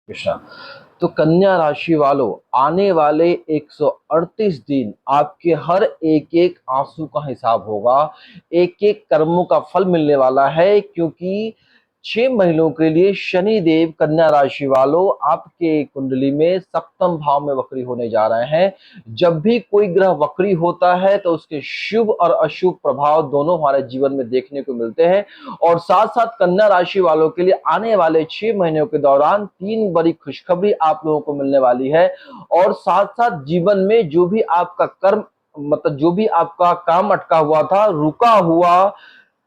कृष्णा। तो कन्या राशि वालों, आने वाले 138 दिन आपके हर एक एक आंसू का हिसाब होगा, एक एक कर्मों का फल मिलने वाला है, क्योंकि 6 महीनों के लिए शनि देव कन्या राशि वालों आपके कुंडली में सप्तम भाव में वक्री होने जा रहे हैं। जब भी कोई ग्रह वक्री होता है तो उसके शुभ और अशुभ प्रभाव दोनों हमारे जीवन में देखने को मिलते हैं। और साथ साथ कन्या राशि वालों के लिए आने वाले 6 महीनों के दौरान 3 बड़ी खुशखबरी आप लोगों को मिलने वाली है। और साथ साथ जीवन में जो भी आपका कर्म, मतलब जो भी आपका काम अटका हुआ था, रुका हुआ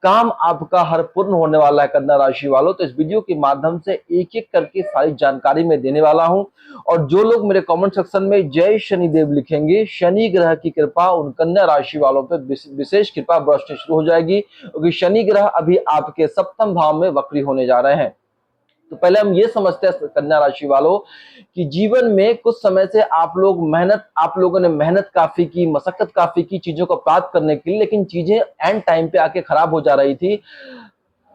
काम आपका हर पूर्ण होने वाला है कन्या राशि वालों। तो इस वीडियो के माध्यम से एक एक करके सारी जानकारी मैं देने वाला हूं। और जो लोग मेरे कमेंट सेक्शन में जय शनिदेव लिखेंगे, शनि ग्रह की कृपा उन कन्या राशि वालों पर विशेष कृपा बरसनी शुरू हो जाएगी, क्योंकि शनि ग्रह अभी आपके सप्तम भाव में वक्री होने जा रहे हैं। तो पहले हम ये समझते हैं कन्या राशि वालों कि जीवन में कुछ समय से आप लोगों ने मेहनत काफी की, मशक्कत काफी की चीजों को प्राप्त करने के लिए, लेकिन चीजें एंड टाइम पे आके खराब हो जा रही थी।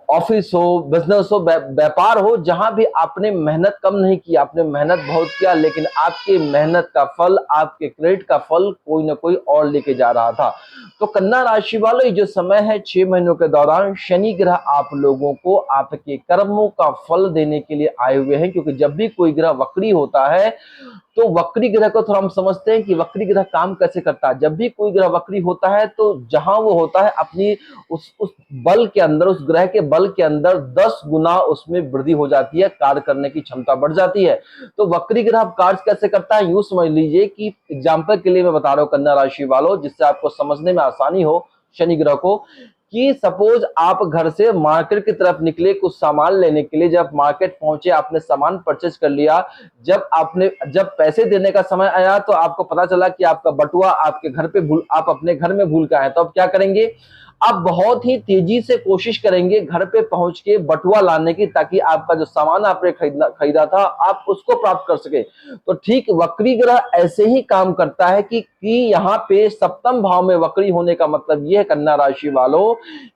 ऑफिस हो, बिजनेस हो, व्यापार हो, जहां भी आपने मेहनत कम नहीं की, आपने मेहनत बहुत किया, लेकिन आपके मेहनत का फल, आपके क्रेडिट का फल कोई ना कोई और लेके जा रहा था। तो कन्या राशि वालों, ये जो समय है 6 महीनों के दौरान शनि ग्रह आप लोगों को आपके कर्मों का फल देने के लिए आए हुए हैं। क्योंकि जब भी कोई ग्रह वक्री होता है, तो वक्री ग्रह को थोड़ा हम समझते हैं कि वक्री ग्रह काम कैसे करता है। जब भी कोई ग्रह वक्री होता है तो जहां वो होता है अपनी उस बल के अंदर, उस ग्रह के बल के अंदर 10 गुना उसमें वृद्धि हो जाती है, कार्य करने की क्षमता बढ़ जाती है। तो वक्री ग्रह कार्य कैसे करता है, यूं समझ लीजिए कि एग्जाम्पल के लिए मैं बता रहा हूं कन्या राशि वालों, जिससे आपको समझने में आसानी हो शनि ग्रह को, कि सपोज आप घर से मार्केट की तरफ निकले कुछ सामान लेने के लिए। जब मार्केट पहुंचे, आपने सामान परचेज कर लिया, जब पैसे देने का समय आया तो आपको पता चला कि आपका बटुआ आपके घर पे आप अपने घर में भूल के आए। तो अब क्या करेंगे, आप बहुत ही तेजी से कोशिश करेंगे घर पे पहुंच के बटुआ लाने की, ताकि आपका जो सामान आपने खरीदा था आप उसको प्राप्त कर सके। तो ठीक वक्री ग्रह ऐसे ही काम करता है कि यहाँ पे सप्तम भाव में वक्री होने का मतलब यह है कन्या राशि वालों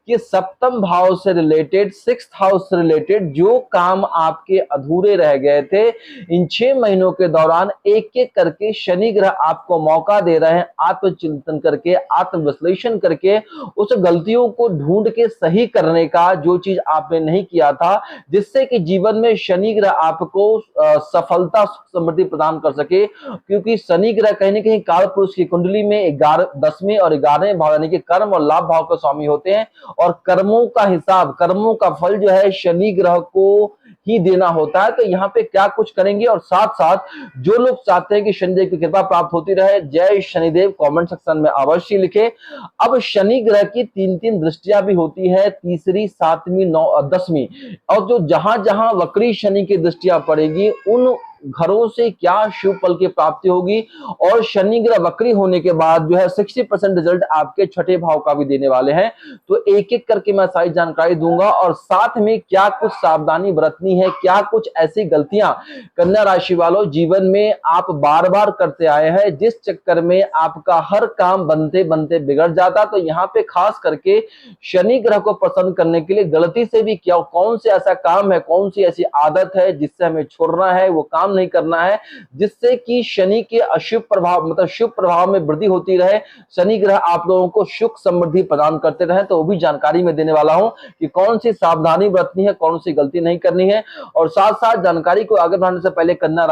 कि सप्तम भाव से रिलेटेड, सिक्स्थ हाउस से रिलेटेड जो काम आपके अधूरे रह गए थे, इन 6 महीनों के दौरान एक एक करके शनि ग्रह आपको मौका दे रहे हैं आत्मचिंतन करके, आत्मविश्लेषण करके, उस गलतियों को ढूंढ के सही करने का, जो चीज आपने नहीं किया था, जिससे कि जीवन में शनि ग्रह आपको सफलता समृद्धि प्रदान कर सके। क्योंकि शनि ग्रह कहीं ना कहीं काल पुरुष की कुंडली में 10वें और 11वें भाव यानी कि कर्म और लाभ भाव के स्वामी होते हैं। और कर्मों का हिसाब, कर्मों का फल जो है शनि ग्रह को ही देना होता है। तो यहाँ पे क्या कुछ करेंगे, और साथ साथ जो लोग चाहते हैं कि शनिदेव की कृपा प्राप्त होती रहे, जय शनिदेव कमेंट सेक्शन में अवश्य लिखे। अब शनि ग्रह की 3-3 दृष्टियां भी होती है, तीसरी, 7वीं, 9 10वीं। और जो जहां जहां वक्री शनि की दृष्टियां पड़ेगी, उन घरों से क्या शुभ फल की प्राप्ति होगी। और शनि ग्रह वक्री होने के बाद जो है 60% रिजल्ट आपके छठे भाव का भी देने वाले हैं। तो एक एक करके मैं सारी जानकारी दूंगा, और साथ में क्या कुछ सावधानी बरतनी है, क्या कुछ ऐसी गलतियां कन्या राशि वालों जीवन में आप बार बार करते आए हैं, जिस चक्कर में आपका हर काम बनते बनते बिगड़ जाता। तो यहाँ पे खास करके शनि ग्रह को प्रसन्न करने के लिए गलती से भी क्या, कौन से ऐसा काम है, कौन सी ऐसी आदत है जिससे हमें छोड़ना है, वो काम नहीं करना है, जिससे कि शनि के अशुभ प्रभाव, मतलब शुभ प्रभाव में वृद्धि होती रहे, शनि ग्रह आप लोगों को सुख समृद्धि प्रदान करते रहे। तो वो भी जानकारी में देने वाला हूं कि कौन सी सावधानी बरतनी है, कौन सी गलती नहीं करनी है। और साथ साथ जानकारी को आगे बढ़ाने से पहले कन्या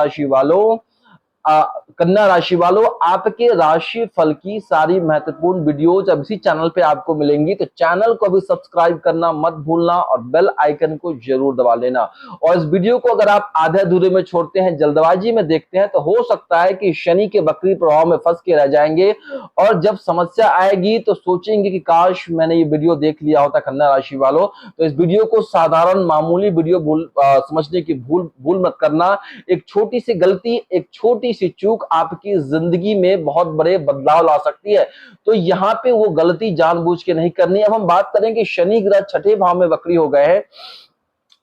राशि वालों, आपके राशि फल की सारी महत्वपूर्ण वीडियोज अब इसी चैनल पे आपको मिलेंगी। तो चैनल को भी सब्सक्राइब करना मत भूलना, और बेल आइकन को जरूर दबा लेना। और इस वीडियो को अगर आप आधे अधूरे में छोड़ते हैं, जल्दबाजी में देखते हैं, तो हो सकता है कि शनि के वक्री प्रभाव में फंस के रह जाएंगे, और जब समस्या आएगी तो सोचेंगे कि काश मैंने ये वीडियो देख लिया होता। कन्या राशि वालों, तो इस वीडियो को साधारण मामूली वीडियो समझने की भूल मत करना। एक छोटी सी गलती, एक छोटी सी चूक आपकी जिंदगी में बहुत बड़े बदलाव ला सकती है। तो यहाँ पे वो गलती जानबूझ के नहीं करनी। अब हम बात करें कि शनि ग्रह छठे भाव में वक्री हो गए हैं,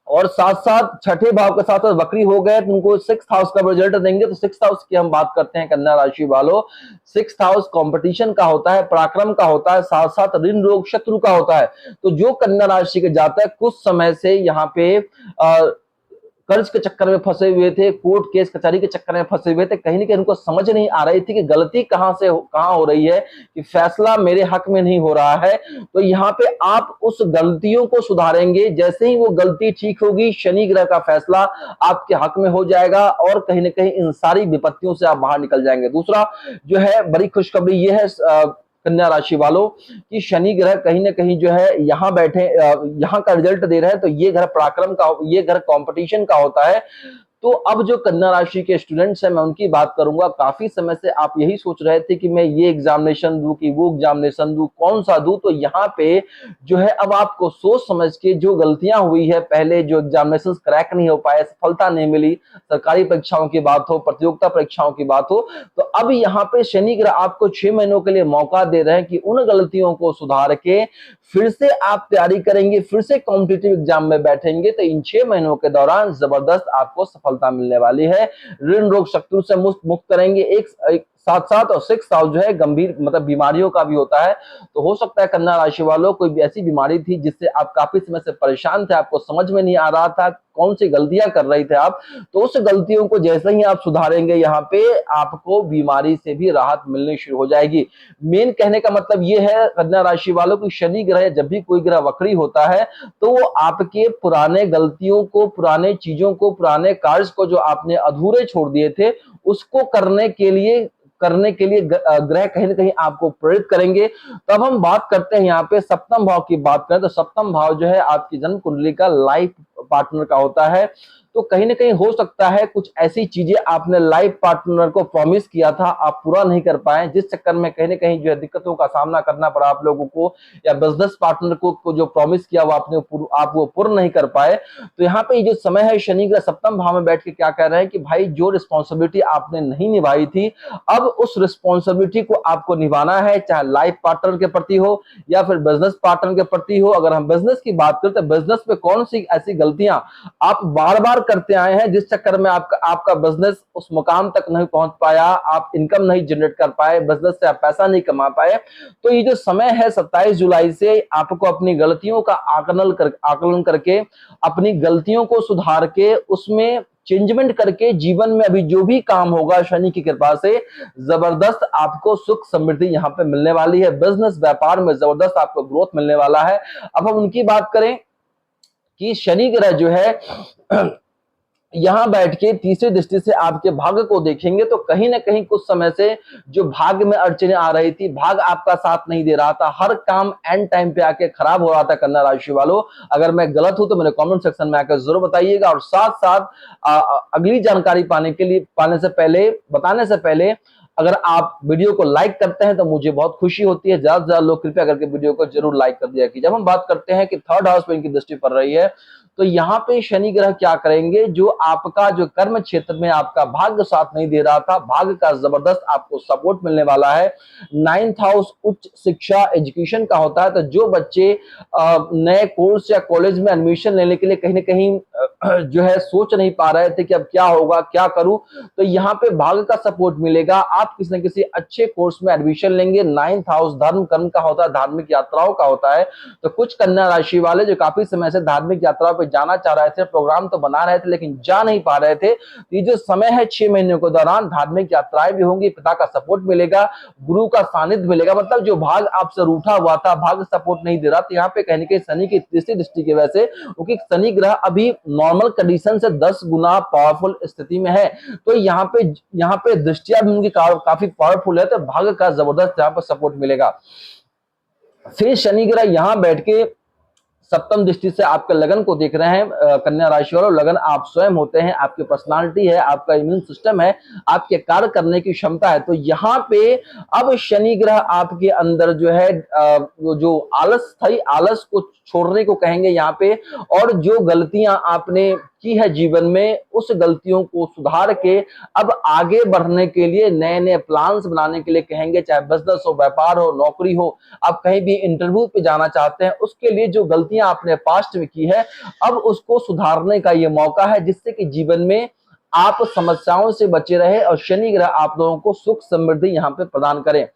और साथ साथ छठे भाव के साथ वक्री हो गए, तो उनको सिक्स हाउस का रिजल्ट देंगे। तो सिक्स हाउस की हम बात करते हैं कन्या राशि वालों। सिक्स हाउस कंपटीशन का होता है, पराक्रम का होता है, साथ साथ ऋण रोग शत्रु का होता है। तो जो कन्या राशि के जातक कुछ समय से यहाँ पे कर्ज के चक्कर में फंसे हुए थे, कोर्ट केस कचहरी के चक्कर में फंसे हुए थे, कहीं ना कहीं उनको समझ नहीं आ रही थी कि गलती कहां हो रही है, कि फैसला मेरे हक में नहीं हो रहा है। तो यहाँ पे आप उस गलतियों को सुधारेंगे, जैसे ही वो गलती ठीक होगी शनि ग्रह का फैसला आपके हक में हो जाएगा और कहीं ना कहीं इन सारी विपत्तियों से आप बाहर निकल जाएंगे। दूसरा जो है बड़ी खुशखबरी ये है कन्या राशि वालों कि शनि ग्रह कहीं ना कहीं जो है यहाँ बैठे, यहाँ का रिजल्ट दे रहे हैं, तो ये घर पराक्रम का, ये घर कंपटीशन का होता है। तो अब जो कन्या राशि के स्टूडेंट्स हैं मैं उनकी बात करूंगा। काफी समय से आप यही सोच रहे थे कि मैं ये एग्जामिनेशन दूं कि वो एग्जामिनेशन दूं, कौन सा दूं, तो यहाँ पे जो है अब आपको सोच समझ के जो गलतियां हुई है, पहले जो एग्जामिनेशन क्रैक नहीं हो पाए, सफलता नहीं मिली, सरकारी परीक्षाओं की बात हो, प्रतियोगिता परीक्षाओं की बात हो, तो अब यहाँ पे शनि ग्रह आपको 6 महीनों के लिए मौका दे रहे हैं कि उन गलतियों को सुधार के फिर से आप तैयारी करेंगे, फिर से कॉम्पिटिटिव एग्जाम में बैठेंगे, तो इन 6 महीनों के दौरान जबरदस्त आपको सफलता मिलने वाली है। ऋण रोग शत्रु से मुक्त करेंगे। एक साथ साथ और 6 साल जो है गंभीर मतलब बीमारियों का भी होता है। तो हो सकता है कन्या राशि वालों कोई भी ऐसी बीमारी थी जिससे आप काफी समय से परेशान थे, आपको समझ में नहीं आ रहा था कौन सी गलतियां कर रहे थे आप, तो उस गलतियों को जैसे ही आप सुधारेंगे यहाँ पे आपको बीमारी से भी राहत मिलनी शुरू हो जाएगी। मेन कहने का मतलब ये है कन्या राशि वालों की शनि ग्रह जब भी कोई ग्रह वक्री होता है तो वो आपके पुराने गलतियों को, पुराने चीजों को, पुराने कार्य को जो आपने अधूरे छोड़ दिए थे उसको करने के लिए ग्रह कहीं ना कहीं आपको प्रेरित करेंगे। तो अब हम बात करते हैं यहाँ पे सप्तम भाव की बात करें तो सप्तम भाव जो है आपकी जन्म कुंडली का लाइफ पार्टनर का होता है। तो कहीं ना कहीं हो सकता है कुछ ऐसी चीजें आपने लाइफ पार्टनर को प्रॉमिस किया था आप पूरा नहीं कर पाए, जिस चक्कर में कहीं ना कहीं जो है दिक्कतों का सामना करना पड़ा आप लोगों को, या बिजनेस पार्टनर को जो प्रॉमिस किया वो आप वो पूर्ण नहीं कर पाए। तो यहाँ पे जो समय है शनि ग्रह सप्तम भाव में बैठ के क्या कह रहे हैं कि भाई जो रिस्पॉन्सिबिलिटी आपने नहीं निभाई थी अब उस रिस्पॉन्सिबिलिटी को आपको निभाना है, चाहे लाइफ पार्टनर के प्रति हो या फिर बिजनेस पार्टनर के प्रति हो। अगर हम बिजनेस की बात करें तो बिजनेस में कौन सी ऐसी गलतियां आप बार बार करते आए हैं जिस चक्कर में आपका बिजनेस उस मुकाम तक नहीं पहुंच पाया, आप इनकम नहीं जनरेट कर पाए, बिजनेस से आप पैसा नहीं कमा पाए। तो ये जो समय है 27 जुलाई से आपको अपनी गलतियों का आकलन करके अपनी गलतियों को सुधार के उसमें चेंजमेंट करके जीवन में अभी जो भी काम होगा शनि की कृपा से जबरदस्त आपको सुख समृद्धि यहाँ पे मिलने वाली है। बिजनेस व्यापार में जबरदस्त आपको ग्रोथ मिलने वाला है। अब हम उनकी बात करें कि शनि ग्रह जो है यहां बैठ के तीसरी दृष्टि से आपके भाग्य को देखेंगे तो कहीं ना कहीं कुछ समय से जो भाग्य में अड़चने आ रही थी, भाग्य आपका साथ नहीं दे रहा था, हर काम एंड टाइम पे आके खराब हो रहा था कन्या राशि वालों। अगर मैं गलत हूं तो मेरे कमेंट सेक्शन में आकर जरूर बताइएगा। और साथ साथ अगली जानकारी बताने से पहले अगर आप वीडियो को लाइक करते हैं तो मुझे बहुत खुशी होती है। ज्यादा से ज्यादा लोग कृपया करके वीडियो को जरूर लाइक कर दिया कि जब हम बात करते हैं कि थर्ड हाउस में इनकी दृष्टि पड़ रही है तो यहाँ पे शनि ग्रह क्या करेंगे, जो आपका जो कर्म क्षेत्र में आपका भाग्य साथ नहीं दे रहा था, भाग्य का जबरदस्त आपको सपोर्ट मिलने वाला है। 9th हाउस उच्च शिक्षा एजुकेशन का होता है। तो जो बच्चे नए कोर्स या कॉलेज में एडमिशन लेने के लिए कहीं ना कहीं जो है सोच नहीं पा रहे थे कि अब क्या होगा क्या करूं, तो यहाँ पे भाग्य का सपोर्ट मिलेगा, आप किसी न किसी अच्छे कोर्स में एडमिशन लेंगे। 9th हाउस धर्म कर्म का होता है, धार्मिक यात्राओं का होता है। तो कुछ कन्या राशि वाले जो काफी समय से धार्मिक यात्रा पे जाना चाह रहे थे, प्रोग्राम तो बना रहे थे लेकिन जा नहीं पा रहे थे, ये जो समय है 6 महीने के दौरान धार्मिक यात्राएं भी होंगी, पिता का सपोर्ट मिलेगा, गुरु का सानिध्य मिलेगा। मतलब जो भाग आपसे रूठा हुआ था, भाग सपोर्ट नहीं दे रहा, तो यहाँ पे कहने के शनि की तीसरी दृष्टि की वजह से, क्योंकि शनि ग्रह अभी नॉर्मल कंडीशन से 10 गुना पावरफुल स्थिति में है, तो यहाँ पे दृष्टियां भी उनकी काफी पावरफुल है, तो भाग्य का जबरदस्त यहाँ पर सपोर्ट मिलेगा। फिर शनि ग्रह यहाँ बैठ के सप्तम दृष्टि से आपके लगन को देख रहे हैं। कन्या राशि वालों, लगन आप स्वयं होते हैं, आपकी पर्सनालिटी है, आपका इम्यून सिस्टम है, आपके कार्य करने की क्षमता है। तो यहाँ पे अब शनि ग्रह आपके अंदर जो है जो आलस था, आलस को छोड़ने को कहेंगे यहाँ पे, और जो गलतियां आपने की है जीवन में उस गलतियों को सुधार के अब आगे बढ़ने के लिए नए नए प्लान्स बनाने के लिए कहेंगे। चाहे बिजनेस हो, व्यापार हो, नौकरी हो, आप कहीं भी इंटरव्यू पे जाना चाहते हैं, उसके लिए जो गलतियां आपने पास्ट में की है अब उसको सुधारने का ये मौका है, जिससे कि जीवन में आप समस्याओं से बचे रहे और शनि ग्रह आप लोगों को सुख समृद्धि यहाँ पे प्रदान करें।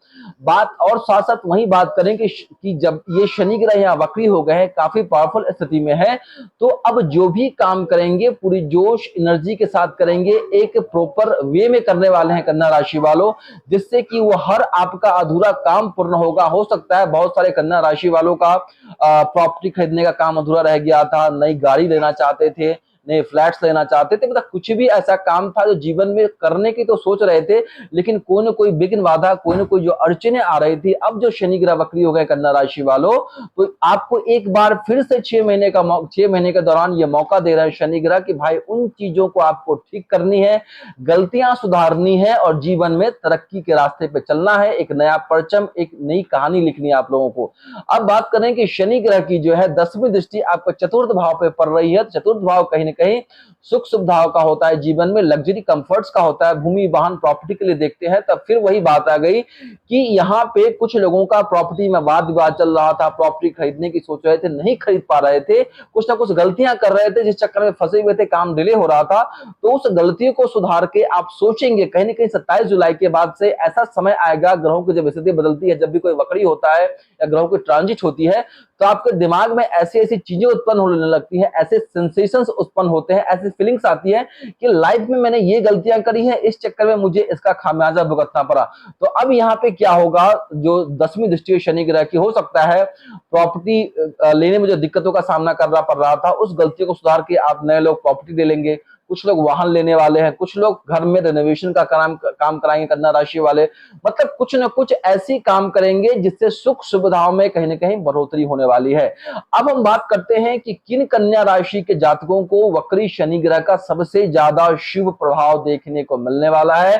बात और साथ साथ वही बात करें कि जब ये शनि ग्रह यहाँ वक्री हो गए हैं, काफी पावरफुल स्थिति में है, तो अब जो भी काम करेंगे पूरी जोश एनर्जी के साथ करेंगे, एक प्रॉपर वे में करने वाले हैं कन्या राशि वालों, जिससे कि वो हर आपका अधूरा काम पूर्ण होगा। हो सकता है बहुत सारे कन्या राशि वालों का प्रॉपर्टी खरीदने का काम अधूरा रह गया था, नई गाड़ी लेना चाहते थे, नए फ्लैट्स लेना चाहते थे, मतलब कुछ भी ऐसा काम था जो जीवन में करने की तो सोच रहे थे, लेकिन कोई ना कोई विघ्न बाधा, कोई ना कोई जो अड़चने आ रही थी। अब जो शनि ग्रह वक्री हो गए कन्या राशि वालों, तो आपको एक बार फिर से 6 महीने के दौरान ये मौका दे रहे हैं शनि ग्रह कि भाई उन चीजों को आपको ठीक करनी है, गलतियां सुधारनी है और जीवन में तरक्की के रास्ते पे चलना है। एक नया परचम, एक नई कहानी लिखनी है आप लोगों को। अब बात करें कि शनि ग्रह की जो है 10वीं दृष्टि आपका चतुर्थ भाव पे पड़ रही है। चतुर्थ भाव कहीं ना कहीं सुख सुविधाओं का होता है, जीवन में लग्जरी कंफर्ट्स का होता है, भूमि वाहन प्रॉपर्टी के लिए देखते हैं। तब फिर वही बात आ गई कि यहाँ पे कुछ लोगों का प्रॉपर्टी में वाद विवाद चल रहा था, प्रॉपर्टी खरीदने की सोच रहे थे, नहीं खरीद पा रहे थे, कुछ ना कुछ गलतियां कर रहे थे, जिस चक्कर में फंसे हुए थे, काम डिले हो रहा था। तो उस गलतियों को सुधार के आप सोचेंगे कहीं ना कहीं 27 जुलाई के बाद से ऐसा समय आएगा, ग्रहों की जब स्थिति बदलती है, जब भी कोई वक्री होता है या ग्रहों की ट्रांजिट होती है, तो आपके दिमाग में ऐसी ऐसी चीजें उत्पन्न होने लगती हैं, ऐसे सेंसेशंस उत्पन्न होते हैं, ऐसी फीलिंग्स आती है कि लाइफ में मैंने ये गलतियां करी है, इस चक्कर में मुझे इसका खामियाजा भुगतना पड़ा। तो अब यहाँ पे क्या होगा, जो 10वीं दृष्टि शनि ग्रह की, हो सकता है प्रॉपर्टी लेने में जो दिक्कतों का सामना करना पड़ रहा था, उस गलतियों को सुधार के आप नए लोग प्रॉपर्टी ले लेंगे, कुछ लोग वाहन लेने वाले हैं, कुछ लोग घर में रेनोवेशन का काम कराएंगे कन्या राशि वाले, मतलब कुछ न कुछ ऐसी काम करेंगे जिससे सुख सुविधाओं में कहीं ना कहीं बढ़ोतरी होने वाली है। अब हम बात करते हैं कि किन कन्या राशि के जातकों को वक्री शनि ग्रह का सबसे ज्यादा शुभ प्रभाव देखने को मिलने वाला है।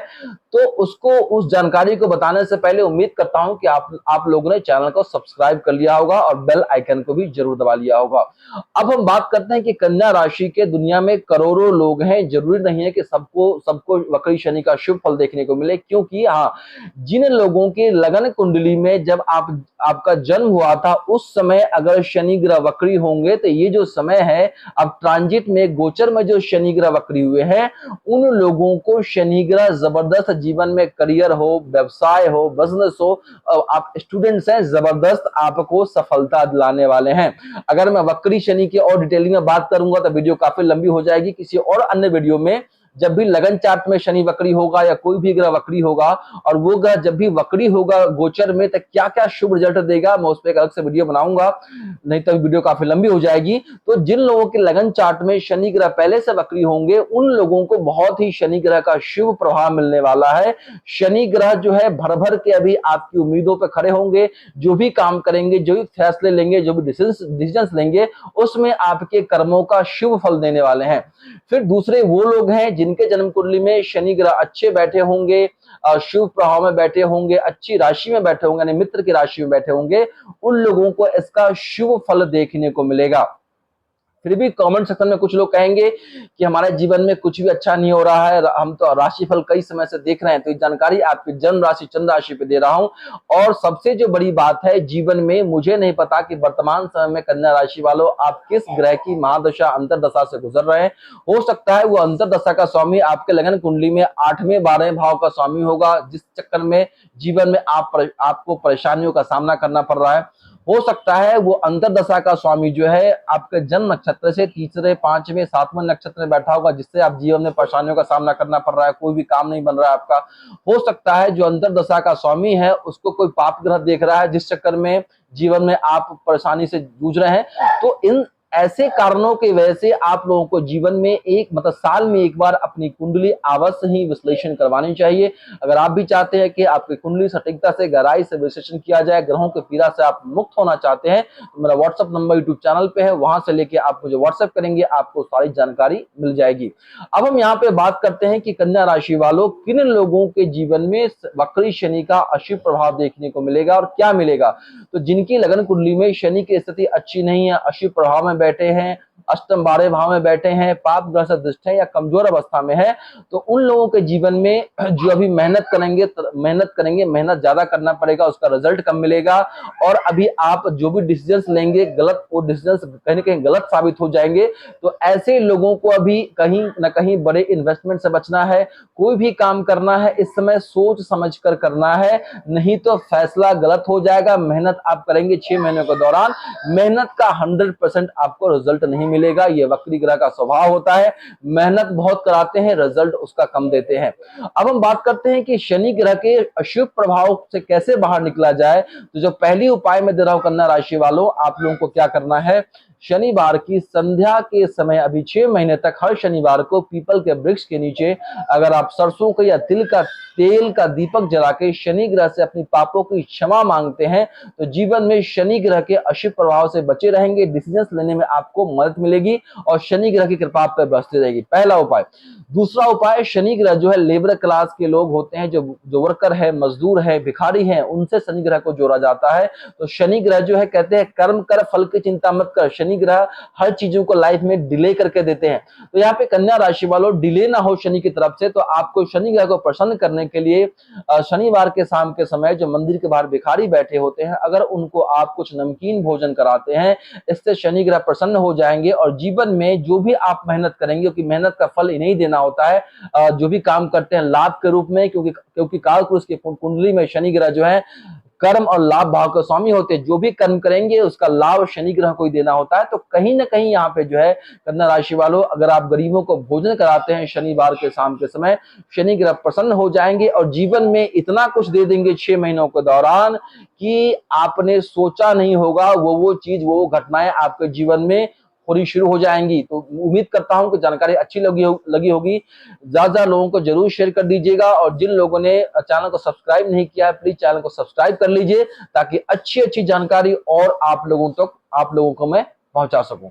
तो उसको, उस जानकारी को बताने से पहले उम्मीद करता हूं कि आप लोगों ने चैनल को सब्सक्राइब कर लिया होगा और बेल आइकन को भी जरूर दबा लिया होगा। अब हम बात करते हैं कि कन्या राशि के दुनिया में करोड़ों लोग हैं, जरूरी नहीं है कि सबको वक्री शनि का शुभ फल देखने को मिले, क्योंकि हाँ, जिन लोगों के लगन कुंडली में जब आपका जन्म हुआ था उस समय अगर शनि ग्रह वक्री होंगे, तो ये जो समय है अब ट्रांजिट में, गोचर में जो शनि ग्रह वक्री हुए हैं, उन लोगों को शनि ग्रह जबरदस्त जीवन में करियर हो, व्यवसाय हो, बिजनेस हो, आप स्टूडेंट्स हैं, जबरदस्त आपको सफलता दिलाने वाले हैं। अगर मैं वक्री शनि की और डिटेलिंग में बात करूंगा तो वीडियो काफी लंबी हो जाएगी। किसी और अन्य वीडियो में जब भी लगन चार्ट में शनि वक्री होगा या कोई भी ग्रह वक्री होगा और वो ग्रह जब भी वक्री होगा गोचर में, तो क्या क्या शुभ रिजल्ट देगा, मैं उस पर एक अलग से वीडियो बनाऊंगा, नहीं तो वीडियो काफी लंबी हो जाएगी। तो जिन लोगों के लगन चार्ट में शनि ग्रह पहले से वक्री होंगे, उन लोगों को बहुत ही शनि ग्रह का शुभ प्रभाव मिलने वाला है। शनि ग्रह जो है भर भर के अभी आपकी उम्मीदों पर खड़े होंगे, जो भी काम करेंगे, जो भी फैसले लेंगे, जो भी डिसीजंस लेंगे, उसमें आपके कर्मों का शुभ फल देने वाले हैं। फिर दूसरे वो लोग हैं जिनके जन्म कुंडली में शनि ग्रह अच्छे बैठे होंगे, शुभ प्रभाव में बैठे होंगे, अच्छी राशि में बैठे होंगे, यानी मित्र की राशि में बैठे होंगे, उन लोगों को इसका शुभ फल देखने को मिलेगा। फिर भी कमेंट सेक्शन में कुछ लोग कहेंगे कि हमारे जीवन में कुछ भी अच्छा नहीं हो रहा है, हम तो राशिफल कई समय से देख रहे हैं, तो ये जानकारी आपकी जन्म राशि चंद्र राशि पे दे रहा हूं। और सबसे जो बड़ी बात है, जीवन में मुझे नहीं पता कि वर्तमान समय में कन्या राशि वालों आप किस ग्रह की महादशा अंतरदशा से गुजर रहे हैं। हो सकता है वो अंतरदशा का स्वामी आपके लगन कुंडली में 8वें 12वें भाव का स्वामी होगा, जिस चक्कर में जीवन में आपको परेशानियों का सामना करना पड़ रहा है। हो सकता है वो अंतरदशा का स्वामी जो है आपके जन्म नक्षत्र से 3रे 5वें 7वें नक्षत्र में बैठा होगा, जिससे आप जीवन में परेशानियों का सामना करना पड़ रहा है, कोई भी काम नहीं बन रहा है आपका। हो सकता है जो अंतरदशा का स्वामी है उसको कोई पाप ग्रह देख रहा है, जिस चक्कर में जीवन में आप परेशानी से जूझ रहे हैं। तो इन ऐसे कारणों की वजह से आप लोगों को जीवन में एक मतलब साल में एक बार अपनी कुंडली अवश्य ही विश्लेषण करवानी चाहिए। अगर आप भी चाहते हैं कि आपकी कुंडली सटीकता से गहराई से विश्लेषण किया जाए, ग्रहों के पीड़ा से आप मुक्त होना चाहते हैं, तो मेरा व्हाट्सएप नंबर यूट्यूब चैनल पे है, वहां से लेके आप मुझे व्हाट्सएप करेंगे, आपको सारी जानकारी मिल जाएगी। अब हम यहाँ पे बात करते हैं कि कन्या राशि वालों किन लोगों के जीवन में वक्री शनि का अशुभ प्रभाव देखने को मिलेगा और क्या मिलेगा। तो जिनकी लगन कुंडली में शनि की स्थिति अच्छी नहीं है, अशुभ प्रभाव में बैठे हैं, अष्टम 12 भाव में बैठे हैं, पाप ग्रह से दुष्ट है या कमजोर अवस्था में है, तो उन लोगों के जीवन में जो अभी मेहनत करेंगे, मेहनत ज्यादा करना पड़ेगा, उसका रिजल्ट कम मिलेगा। और अभी आप जो भी डिसीजंस लेंगे गलत, वो डिसीजंस कहीं ना कहीं गलत साबित हो जाएंगे। तो ऐसे लोगों को अभी कहीं ना कहीं बड़े इन्वेस्टमेंट से बचना है। कोई भी काम करना है इस समय सोच समझ कर करना है, नहीं तो फैसला गलत हो जाएगा। मेहनत आप करेंगे 6 महीनों के दौरान, मेहनत का 100% आपको रिजल्ट नहीं मिलेगा। ये वक्री ग्रह का स्वभाव होता है, मेहनत बहुत कराते हैं, रिजल्ट उसका कम देते हैं। अब हम बात करते हैं कि शनि ग्रह के अशुभ प्रभाव से कैसे बाहर निकला जाए। तो जो पहली उपाय मैं दे रहा हूं कन्या राशि वालों, आप लोगों को क्या करना है, शनिवार की संध्या के समय अभी 6 महीने तक हर शनिवार को पीपल के वृक्ष के नीचे अगर आप सरसों का या तिल का तेल का दीपक जला के शनि ग्रह से अपनी पापों की क्षमा मांगते हैं, तो जीवन में शनि ग्रह के अशुभ प्रभाव से बचे रहेंगे, डिसीजंस लेने में आपको मदद मिलेगी और शनि ग्रह की कृपा आप पर बरसती रहेगी। पहला उपाय। दूसरा उपाय, शनि ग्रह जो है लेबर क्लास के लोग होते हैं, जो वर्कर है, मजदूर है, भिखारी है, उनसे शनि ग्रह को जोड़ा जाता है। तो शनि ग्रह जो है कहते हैं कर्म कर फल की चिंता मत कर। शनि ग्रह हर चीजों को लाइफ में डिले करके देते हैं। तो यहाँ पे कन्या राशि वालों डिले ना हो शनि की तरफ से, तो आपको शनि ग्रह को प्रसन्न करने के लिए शनिवार के शाम के समय जो मंदिर के बाहर भिखारी बैठे होते हैं, अगर उनको आप कुछ नमकीन भोजन कराते हैं, इससे शनि ग्रह प्रसन्न हो जाएंगे और जीवन में जो भी आप मेहनत करेंगे, क्योंकि मेहनत का फल इन्हें देना होता है, जो भी काम करते हैं लाभ के रूप में, क्योंकि कालपुरुष की कुंडली में शनि ग्रह जो है कर्म और लाभ भाव के स्वामी होते हैं। जो भी कर्म करेंगे उसका लाभ शनि ग्रह को ही देना होता है। तो कहीं ना कहीं यहाँ पे जो है कन्या राशि वालों, अगर आप गरीबों को भोजन कराते हैं शनिवार के शाम के समय, शनि ग्रह प्रसन्न हो जाएंगे और जीवन में इतना कुछ दे देंगे 6 महीनों के दौरान कि आपने सोचा नहीं होगा, वो चीज, वो घटनाएं आपके जीवन में पूरी शुरू हो जाएंगी। तो उम्मीद करता हूं कि जानकारी अच्छी लगी होगी। ज्यादा लोगों को जरूर शेयर कर दीजिएगा और जिन लोगों ने चैनल को सब्सक्राइब नहीं किया है, प्लीज चैनल को सब्सक्राइब कर लीजिए, ताकि अच्छी अच्छी जानकारी और आप लोगों को मैं पहुंचा सकूं।